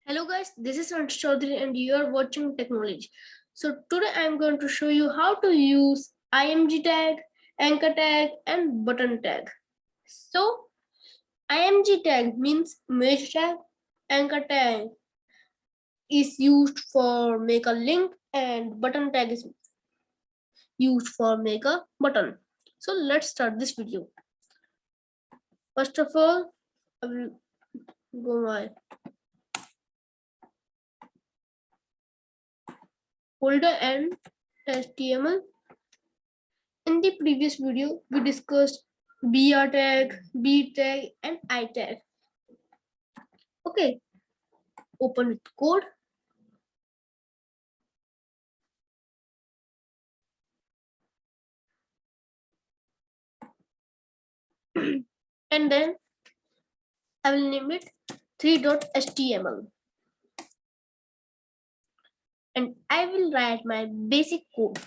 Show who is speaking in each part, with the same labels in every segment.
Speaker 1: Hello guys, this is Ant Chaudhary and you are watching TechKnowledge. So today I am going to show you how to use IMG tag, anchor tag and button tag. So IMG tag means image tag, anchor tag is used for make a link and button tag is used for make a button. So let's start this video. First of all, I will go my folder and HTML. In the previous video, we discussed BR tag, B tag, and I tag. Okay, open with code. And then I will name it 3.html. And I will write my basic code.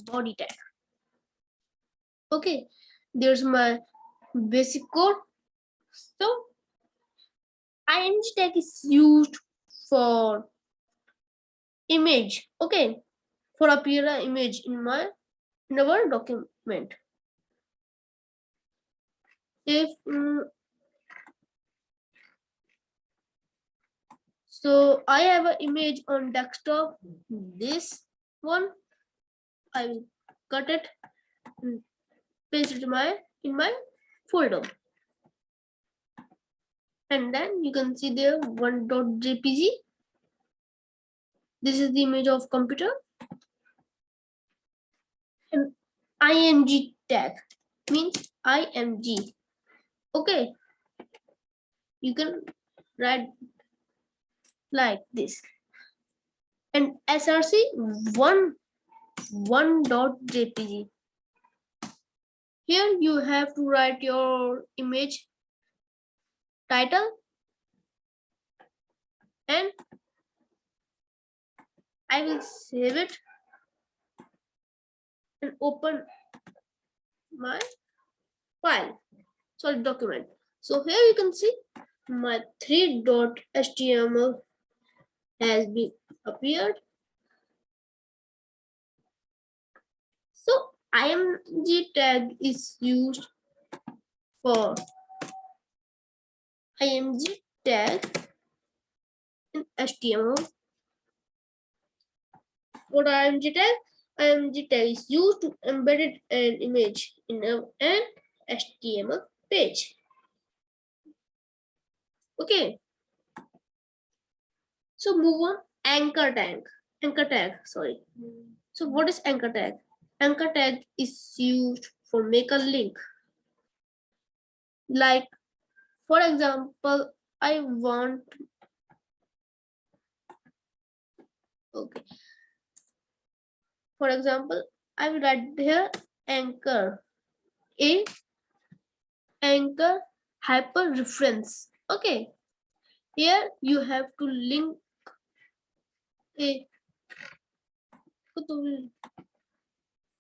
Speaker 1: Body tag. Okay, there's my basic code. So img tag is used for image. Okay, for appear an image in our document. If so I have an image on desktop, this one. I will cut it and paste it in my folder. And then you can see there one.jpg. This is the image of computer. And img tag means img. Okay. You can write like this. And src one.jpg. Here you have to write your image title and I will save it and open my file, sorry, document. So here you can see my 3.html has been appeared. So img tag is used for img tag in HTML. For img tag is used to embed an image in an HTML page. Okay. So move on anchor tag. Sorry. So what is anchor tag? Anchor tag is used for make a link. Like for example, I want. Okay. For example, I will write here anchor hyper reference. Okay. Here you have to link a.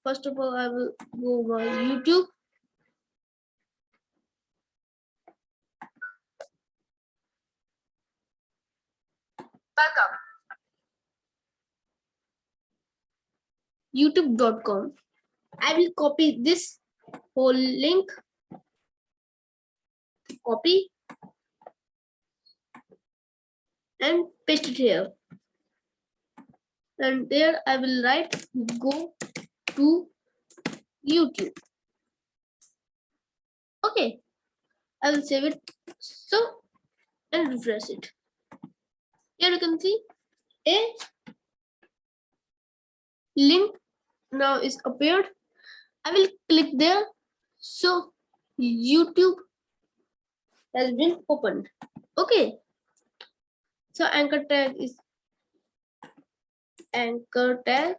Speaker 1: First of all, I will go my YouTube. Welcome. YouTube.com. I will copy this whole link. Copy and paste it here. And there I will write go to YouTube. Okay, I will save it so and refresh it. Here you can see a link now is appeared. I will click there. So YouTube has been opened. Okay. So anchor tag is anchor tag.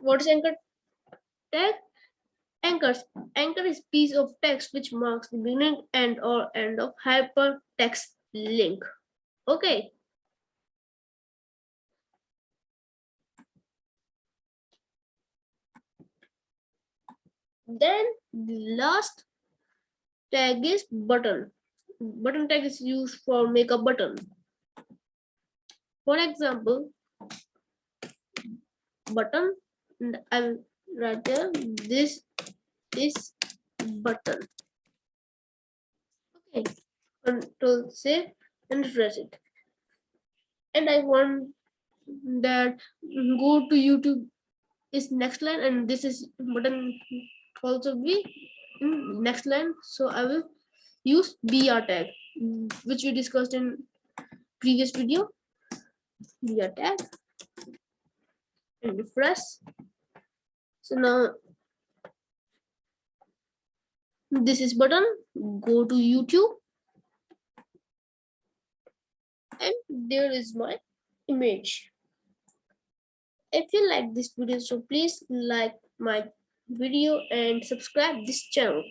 Speaker 1: What is anchor tag? Anchor is piece of text which marks the beginning and or end of hypertext link. Okay. Then the last tag is button. Button tag is used for make a button. For example, button, and I'll write there, this is button. Okay, control save and refresh it. And I want that go to YouTube is next line, and this is button also be in next line. So I will use br tag, which we discussed in previous video. Br tag and refresh. So now this is button, go to YouTube, and there is my image. If you like this video, so please like my video and subscribe this channel.